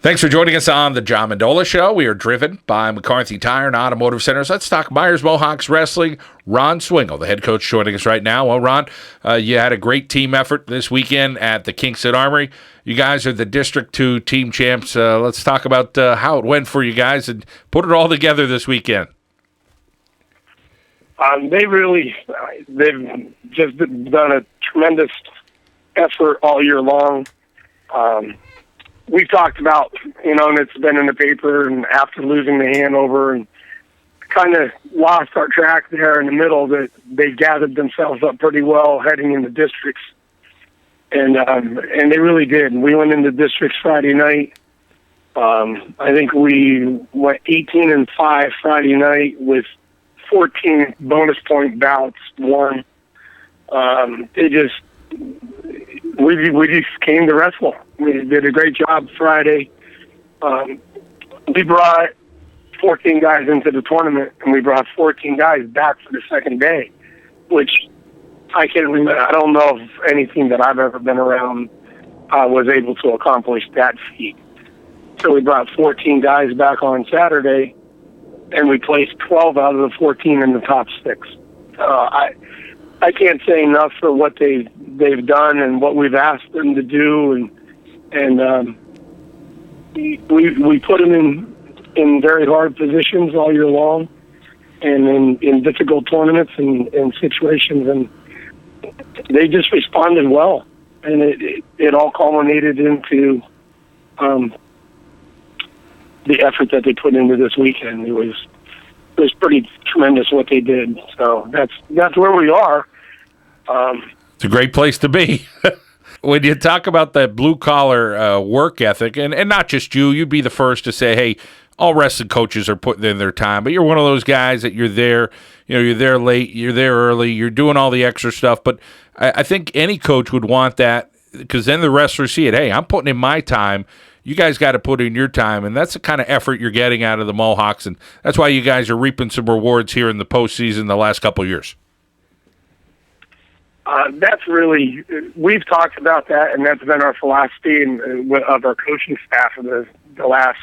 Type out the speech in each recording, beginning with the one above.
Thanks for joining us on the John Mendola Show. We are driven by McCarthy Tire and Automotive Centers. Let's talk Meyers Mohawks Wrestling. Ron Swingle, the head coach, joining us right now. Well, Ron, you had a great team effort this weekend at the Kingston Armory. You guys are the District 2 team champs. Let's talk about how it went for you guys and put it all together this weekend. They've just done a tremendous effort all year long. We've talked about, and it's been in the paper, and after losing to Hanover and kind of lost our track there in the middle, that they gathered themselves up pretty well heading into districts. And they really did. We went into districts Friday night. I think we went 18-5 Friday night with 14 bonus point bouts won. We just came to wrestle. We did a great job Friday. We brought 14 guys into the tournament, and we brought 14 guys back for the second day, which I can't remember. I don't know if anything that I've ever been around was able to accomplish that feat. So we brought 14 guys back on Saturday, and we placed 12 out of the 14 in the top 6. I can't say enough for what they've done and what we've asked them to do, and we put them in very hard positions all year long, and in difficult tournaments and situations, and they just responded well, and it all culminated into the effort that they put into this weekend. It was pretty tremendous what they did. So that's where we are. It's a great place to be. When you talk about that blue-collar work ethic, and not just you'd be the first to say, hey, all wrestling coaches are putting in their time, but you're one of those guys that you're there, you're there late, you're there early, you're doing all the extra stuff. But I think any coach would want that, because then the wrestlers see it. Hey, I'm putting in my time. You guys got to put in your time, and that's the kind of effort you're getting out of the Mohawks, and that's why you guys are reaping some rewards here in the postseason the last couple of years. We've talked about that, and that's been our philosophy of our coaching staff for the last,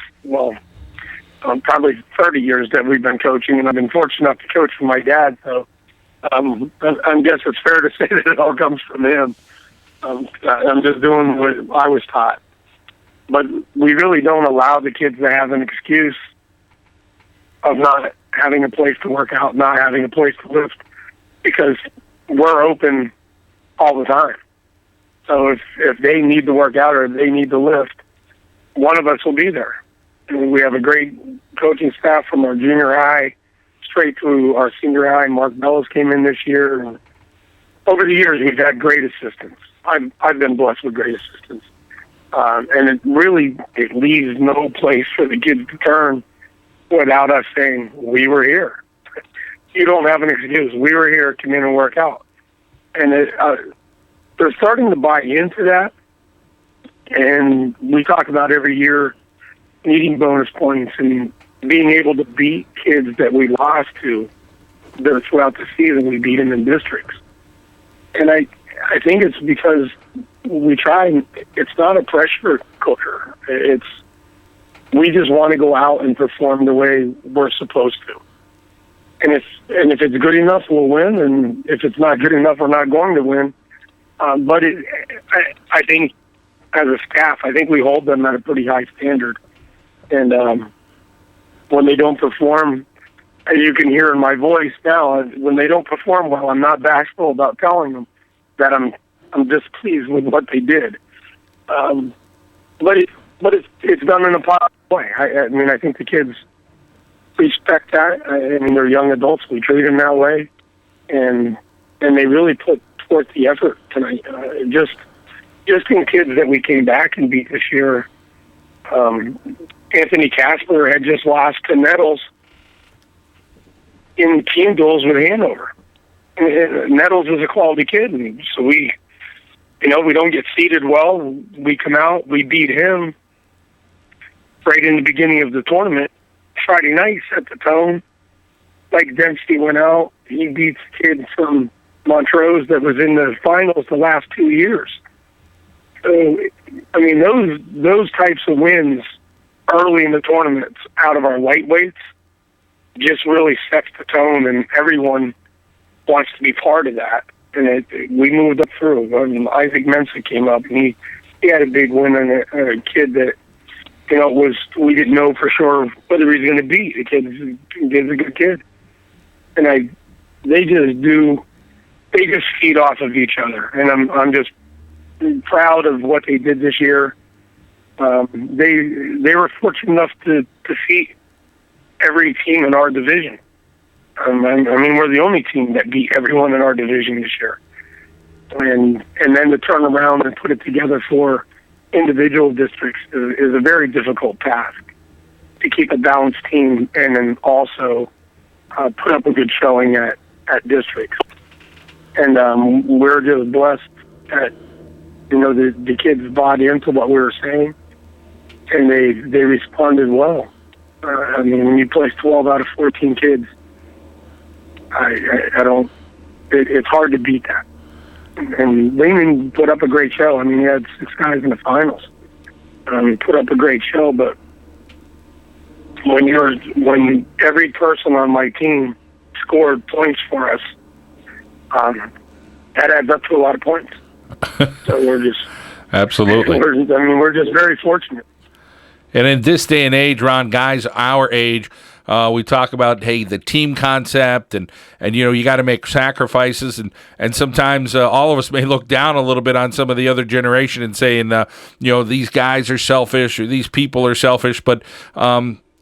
probably 30 years that we've been coaching, and I've been fortunate enough to coach for my dad, so I guess it's fair to say that it all comes from him. I'm just doing what I was taught. But we really don't allow the kids to have an excuse of not having a place to work out, not having a place to lift, because we're open all the time. So if they need to work out or they need to lift, one of us will be there. And we have a great coaching staff from our junior high straight through our senior high. Mark Bellows came in this year. And over the years, we've had great assistants. I've been blessed with great assistants. And it leaves no place for the kids to turn without us saying, we were here. You don't have an excuse. We were here, come in and work out. And they're starting to buy into that. And we talk about every year needing bonus points and being able to beat kids that we lost to throughout the season. We beat them in districts. And I think it's because we try. It's not a pressure cooker. We just want to go out and perform the way we're supposed to. And if it's good enough, we'll win. And if it's not good enough, we're not going to win. But I think as a staff, I think we hold them at a pretty high standard. And when they don't perform, as you can hear in my voice now, when they don't perform well, I'm not bashful about telling them that I'm displeased with what they did. But it's done in a positive way. I think the kids respect that. They're young adults. We treat them that way, and they really put forth the effort tonight. Just in kids that we came back and beat this year. Anthony Casper had just lost to Nettles in team duels with Hanover. Nettles is a quality kid, and so we don't get seeded well. We come out, we beat him right in the beginning of the tournament. Friday night set the tone. Like Dempsey went out, he beats a kid from Montrose that was in the finals the last 2 years. So, those types of wins early in the tournaments out of our lightweights just really sets the tone, and everyone wants to be part of that. And we moved up through. Isaac Mensa came up, and he had a big win on a kid that, we didn't know for sure whether he was going to be. The kid's a good kid. And they just feed off of each other. And I'm just proud of what they did this year. They were fortunate enough to defeat every team in our division. I mean, we're the only team that beat everyone in our division this year. And then to turn around and put it together for individual districts is a very difficult task, to keep a balanced team and then also put up a good showing at districts. And we're just blessed that, the kids bought into what we were saying, and they responded well. I mean, when you place 12 out of 14 kids, it's hard to beat that. And Lehman put up a great show. I mean, he had 6 guys in the finals. He put up a great show, but when every person on my team scored points for us, that adds up to a lot of points. So we're just absolutely. We're just very fortunate. And in this day and age, Ron, guys our age, we talk about, hey, the team concept, and you got to make sacrifices, and sometimes all of us may look down a little bit on some of the other generation and saying, these guys are selfish or these people are selfish, but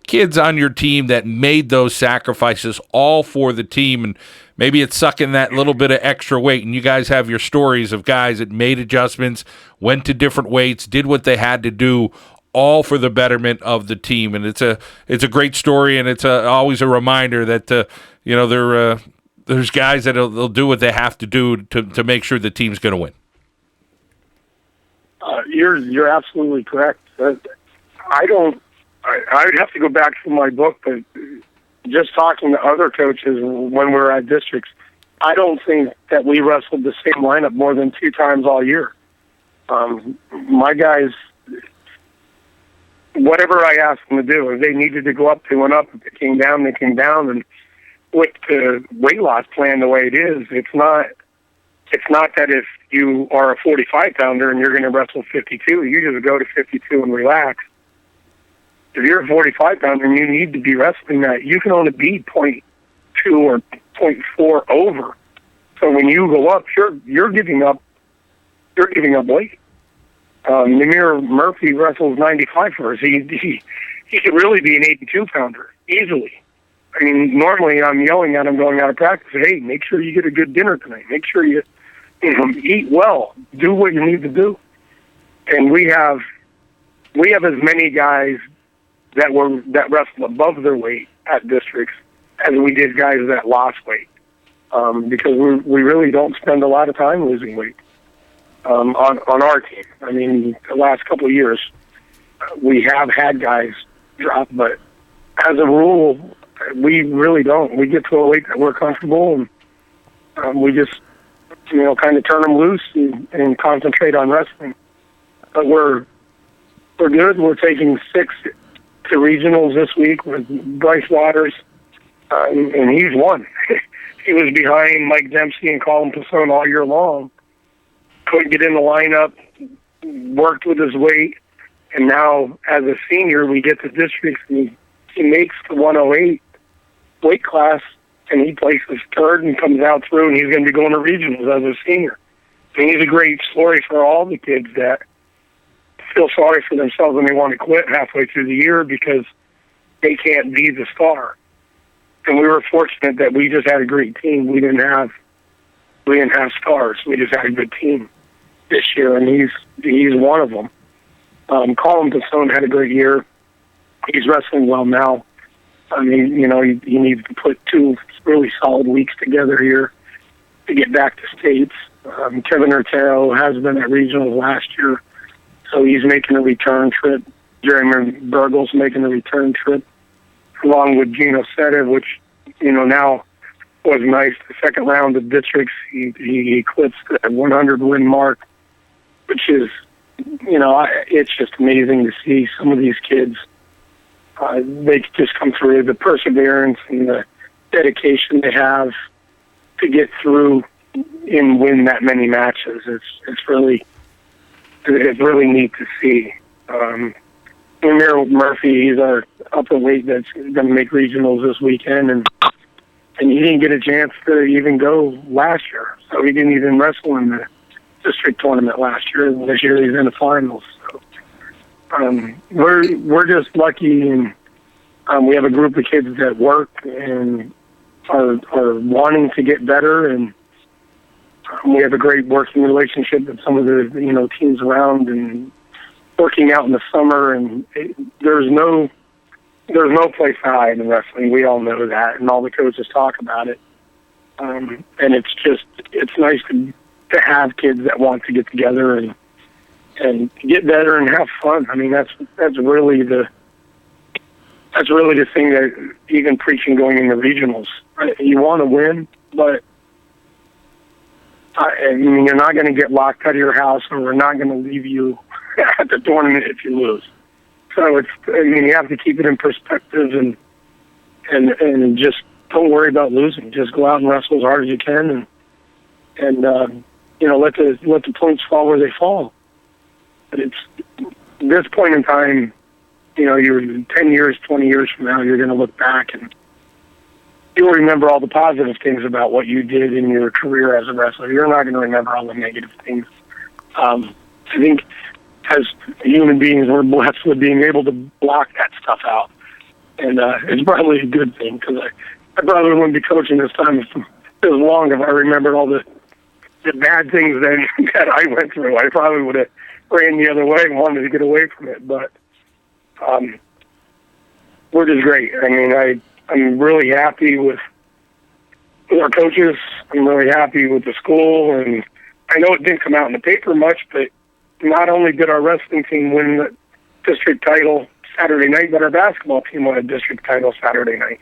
kids on your team that made those sacrifices all for the team, and maybe it's sucking that little bit of extra weight, and you guys have your stories of guys that made adjustments, went to different weights, did what they had to do, all for the betterment of the team. And it's a great story, and it's always a reminder that there's guys that they'll do what they have to do to make sure the team's going to win. You're absolutely correct. I would have to go back to my book, but just talking to other coaches when we were at districts, I don't think that we wrestled the same lineup more than 2 times all year. My guys, whatever I asked them to do, if they needed to go up, they went up. If they came down, they came down. And with the weight loss plan the way it is, it's not that if you are a 45-pounder and you're going to wrestle 52, you just go to 52 and relax. If you're a 45-pounder and you need to be wrestling that, you can only be 0.2 or 0.4 over. So when you go up, you're giving up weight. Namir Murphy wrestles 95 for us. He could really be an 82-pounder easily. I mean, normally I'm yelling at him going out of practice, hey, make sure you get a good dinner tonight. Make sure you eat well. Do what you need to do. And we have as many guys that wrestle above their weight at districts as we did guys that lost weight, because we really don't spend a lot of time losing weight on our team. I mean, the last couple of years we have had guys drop, but as a rule, we really don't. We get to a weight that we're comfortable, and we just kind of turn them loose and concentrate on wrestling. But we're good. We're taking 6 to regionals this week with Bryce Waters, and he's won. He was behind Mike Dempsey and Colin Pasone all year long. Couldn't get in the lineup, worked with his weight, and now as a senior, we get to districts, and he makes the 108 weight class, and he places 3rd and comes out through, and he's going to be going to regionals as a senior. And he's a great story for all the kids that feel sorry for themselves and they want to quit halfway through the year because they can't be the star. And we were fortunate that we just had a great team. We didn't have stars. We just had a good team this year, and he's one of them. Colin Pasone had a great year. He's wrestling well now. I mean, he needs to put 2 really solid weeks together here to get back to states. Kevin Orteo has been at regionals last year, so he's making a return trip. Jeremy Bergold's making a return trip, along with Gino Setta, which, now was nice. The second round of districts, he eclipsed the 100-win mark, which is, it's just amazing to see some of these kids they just come through. The perseverance and the dedication they have to get through and win that many matches. It's really neat to see. Ramiro Murphy, he's our upper weight that's going to make regionals this weekend, and he didn't get a chance to even go last year, so he didn't even wrestle in the district tournament last year. And this year he's in the finals. So we're just lucky, and we have a group of kids that work and are wanting to get better, and we have a great working relationship with some of the teams around, and working out in the summer, and there's no place to hide in wrestling. We all know that, and all the coaches talk about it. And it's nice to have kids that want to get together and get better and have fun. I mean, that's really the thing that even preaching going into regionals. Right? You want to win, but I mean, you're not going to get locked out of your house, and we're not going to leave you at the tournament if you lose. So you have to keep it in perspective and just don't worry about losing. Just go out and wrestle as hard as you can, and let the points fall where they fall. But it's this point in time, you're 10 years, 20 years from now, you're going to look back and you'll remember all the positive things about what you did in your career as a wrestler. You're not going to remember all the negative things. I think as human beings, we're blessed with being able to block that stuff out. And it's probably a good thing, because I probably wouldn't be coaching this time as long if I remembered all the bad things that I went through. I probably would have ran the other way and wanted to get away from it. But we're just great. I mean, I'm really happy with our coaches. I'm really happy with the school, and I know it didn't come out in the paper much, but not only did our wrestling team win the district title Saturday night, but our basketball team won a district title Saturday night,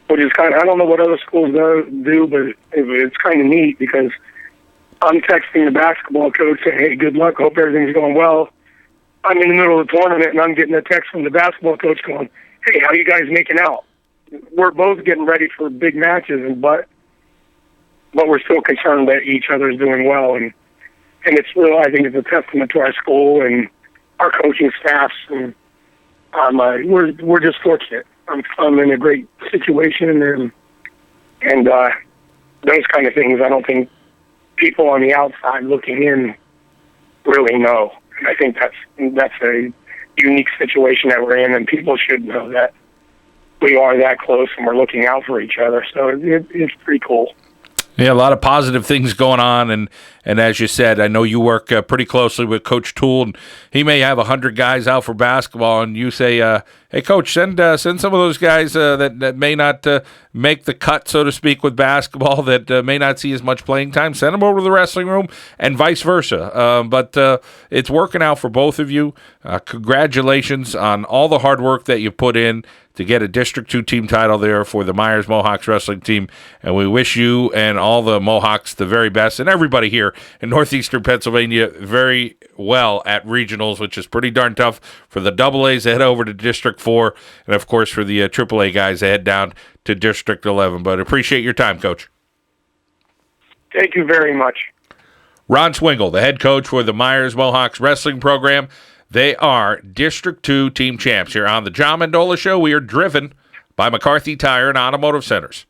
which is I don't know what other schools do, but it's kind of neat, because I'm texting the basketball coach saying, hey, good luck, hope everything's going well. I'm in the middle of the tournament, and I'm getting a text from the basketball coach going, hey, how you guys making out? We're both getting ready for big matches, but we're still concerned that each other is doing well, and it's really, I think, it's a testament to our school and our coaching staffs, and we're just fortunate. I'm in a great situation, and those kind of things I don't think people on the outside looking in really know. And I think that's a unique situation that we're in, and people should know that we are that close and we're looking out for each other. So it's pretty cool. Yeah, a lot of positive things going on, and as you said, I know you work pretty closely with Coach Toole, and he may have 100 guys out for basketball, and you say, hey, Coach, send some of those guys that may not make the cut, so to speak, with basketball, that may not see as much playing time, send them over to the wrestling room, and vice versa. But it's working out for both of you. Congratulations on all the hard work that you put in to get a District 2 team title there for the Meyers Mohawks Wrestling Team, and we wish you and all the Mohawks the very best, and everybody here in northeastern Pennsylvania very well at regionals, which is pretty darn tough for the AA to head over to District 4, and of course for the AAA guys to head down to District 11. But appreciate your time, Coach. Thank you very much. Ron Swingle, the head coach for the Meyers Mohawks Wrestling Program. They are District 2 team champs. Here on the John Mendola Show, we are driven by McCarthy Tire and Automotive Centers.